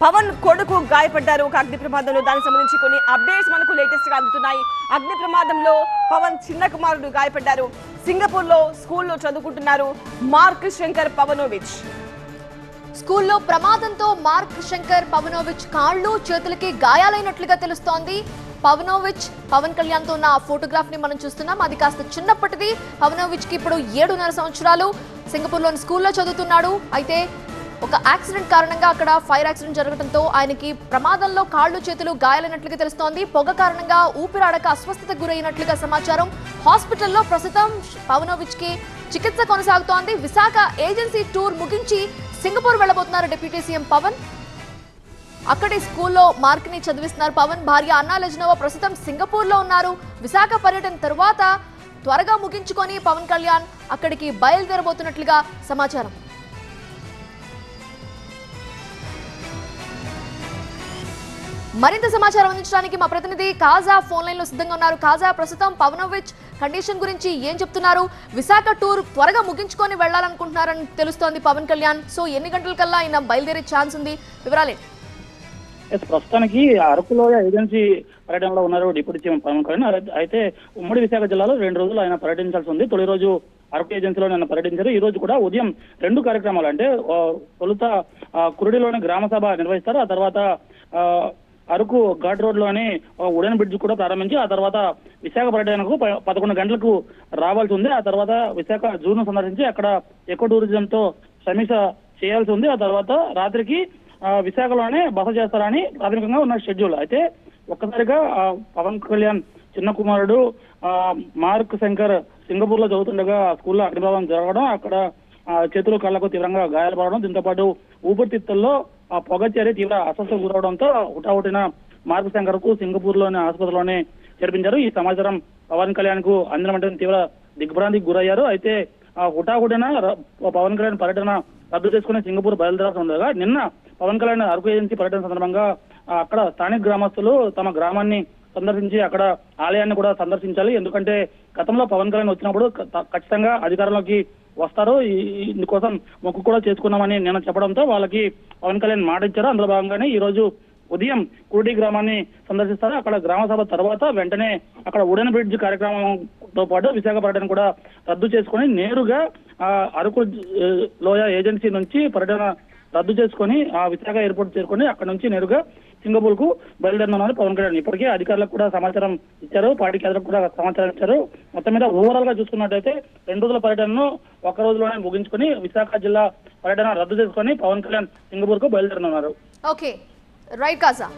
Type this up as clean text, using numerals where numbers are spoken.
పవన్ కొడుకు గాయపడ్డారు ఒక అగ్ని ప్రమాదంలో. దానికి సంబంధించి కొన్ని అప్డేట్స్ మనకు లేటెస్ట్ గా అందుతున్నాయి. అగ్ని ప్రమాదంలో పవన్ చిన్న కుమారుడు గాయపడ్డారు. సింగపూర్ లో స్కూల్లో చదువుకుంటున్నారు మార్క్ శంకర్ పవనోవిచ్. స్కూల్లో ప్రమాదంతో మార్క్ శంకర్ పవనోవిచ్ కాళ్ళు చేతులకి గాయాలైనట్లుగా తెలుస్తోంది. పవనోవిచ్ పవన్ కళ్యాణ్ తో ఉన్న ఫోటోగ్రాఫ్ ని మనం చూస్తున్నాం. అది కాస్త చిన్నప్పటిది. పవనోవిచ్ కి ఇప్పుడు 7.5 సంవత్సరాలు. సింగపూర్ లోని స్కూల్లో చదువుతున్నాడు. అయితే ఒక యాక్సిడెంట్ కారణంగా అక్కడ ఫైర్ యాక్సిడెంట్ జరగడంతో ఆయనకి ప్రమాదంలో కాళ్ళు చేతులు గాయాలైనట్లుగా తెలుస్తోంది. పొగ కారణంగా ఊపిరాడక అస్వస్థతకు గురైనట్లుగా సమాచారం. హాస్పిటల్లో ప్రస్తుతం పవనోవిచ్ కి చికిత్స కొనసాగుతోంది. విశాఖ ఏజెన్సీ టూర్ ముగించి సింగపూర్ వెళ్లబోతున్నారు డిప్యూటీ సీఎం పవన్. అక్కడి స్కూల్లో మార్క్ ని చదివిస్తున్నారు పవన్. భార్య అన్నా లెజ్నోవా ప్రస్తుతం సింగపూర్ లో ఉన్నారు. విశాఖ పర్యటన తరువాత త్వరగా ముగించుకొని పవన్ కళ్యాణ్ అక్కడికి బయలుదేరబోతున్నట్లుగా సమాచారం. మరింత సమాచారం అందించడానికి మా ప్రతినిధి కాజా ఫోన్ లైన్ లో సిద్ధంగా ఉన్నారు. కాజా, ప్రస్తుతం పవనోవిచ్ కండిషన్ గురించి ఏం చెప్తున్నారు? విశాఖ టూర్ త్వరగా ముగించుకొని వెళ్లాలనుకుంటున్నారని తెలుస్తోంది పవన్ కళ్యాణ్. సో ఎన్ని గంటలకల్లా ఆయన బయలుదేరే ఛాన్స్ ఉంది? వివరాలేంటి? ప్రస్తుతానికి అరకులోయ ఏజెన్సీ పర్యటనలో ఉన్నారు డిప్యూటీ సీఎం పవన్ కళ్యాణ్. అయితే ఉమ్మడి విశాఖ జిల్లాలో 2 రోజులు ఆయన పర్యటించాల్సి ఉంది. తొలి రోజు అరకు ఏజెన్సీలో ఆయన పర్యటించారు. ఈ రోజు కూడా ఉదయం 2 కార్యక్రమాలు, అంటే తొలుత కురుడిలోని గ్రామ సభ నిర్వహిస్తారు. ఆ తర్వాత అరకు ఘాట్ రోడ్ లోని ఉడన్ బ్రిడ్జ్ కూడా ప్రారంభించి ఆ తర్వాత విశాఖ పర్యటనకు 11 గంటలకు రావాల్సి ఉంది. ఆ తర్వాత విశాఖ జూను సందర్శించి అక్కడ ఎకో టూరిజంతో సమీక్ష చేయాల్సి ఉంది. ఆ తర్వాత రాత్రికి విశాఖలోనే బస చేస్తారని ప్రాథమికంగా ఉన్న షెడ్యూల్. అయితే ఒక్కసారిగా పవన్ కళ్యాణ్ చిన్న కుమారుడు మార్క్ శంకర్ సింగపూర్ లో చదువుతుండగా స్కూల్లో అగ్ని ప్రమాదం జరగడం, అక్కడ చేతులు కాళ్లకు తీవ్రంగా గాయాలు పడడం, దీంతో పాటు ఊపిరితిత్తుల్లో పొగ చేరి తీవ్ర అస్వస్థతకు గురవడంతో హుటాహుటిన మార్క్ శంకర్ కు సింగపూర్ లోని ఆసుపత్రిలోనే చేర్పించారు. ఈ సమాచారం పవన్ కళ్యాణ్ కు అందిన వెంటనే తీవ్ర దిగ్భ్రాంతికి గురయ్యారు. అయితే హుటాహుటిన పవన్ కళ్యాణ్ పర్యటన రద్దు చేసుకుని సింగపూర్ బయలుదేరాల్సి ఉండగా నిన్న పవన్ కళ్యాణ్ అరకు ఏజెన్సీ పర్యటన సందర్భంగా అక్కడ స్థానిక గ్రామస్తులు తమ గ్రామాన్ని సందర్శించి అక్కడ ఆలయాన్ని కూడా సందర్శించాలి. ఎందుకంటే గతంలో పవన్ కళ్యాణ్ వచ్చినప్పుడు ఖచ్చితంగా అధికారంలోకి వస్తారు, ఇందుకోసం మొక్కు కూడా చేసుకున్నామని నేను చెప్పడంతో వాళ్ళకి పవన్ కళ్యాణ్ మాట ఇచ్చారు. అందులో భాగంగానే ఈ రోజు ఉదయం కురుడి గ్రామాన్ని సందర్శిస్తారు. అక్కడ గ్రామ సభ తర్వాత వెంటనే అక్కడ ఉడన్ బ్రిడ్జ్ కార్యక్రమంతో పాటు విశాఖ పర్యటన కూడా రద్దు చేసుకుని నేరుగా అరకు లోయ ఏజెన్సీ నుంచి పర్యటన రద్దు చేసుకుని విశాఖ ఎయిర్పోర్ట్ చేరుకొని అక్కడ నుంచి నేరుగా సింగపూర్ కు బయలుదేరనున్నారు పవన్ కళ్యాణ్. ఇప్పటికే అధికారులకు కూడా సమాచారం ఇచ్చారు, పార్టీ కేంద్రాలకు కూడా సమాచారం ఇచ్చారు. మొత్తం మీద ఓవరాల్ గా చూసుకున్నట్టయితే 2 రోజుల పర్యటనను 1 రోజులోనే ముగించుకొని విశాఖ జిల్లా పర్యటన రద్దు చేసుకొని పవన్ కళ్యాణ్ సింగపూర్ కు బయలుదేరనున్నారు. ఓకే, రైట్ కాజా.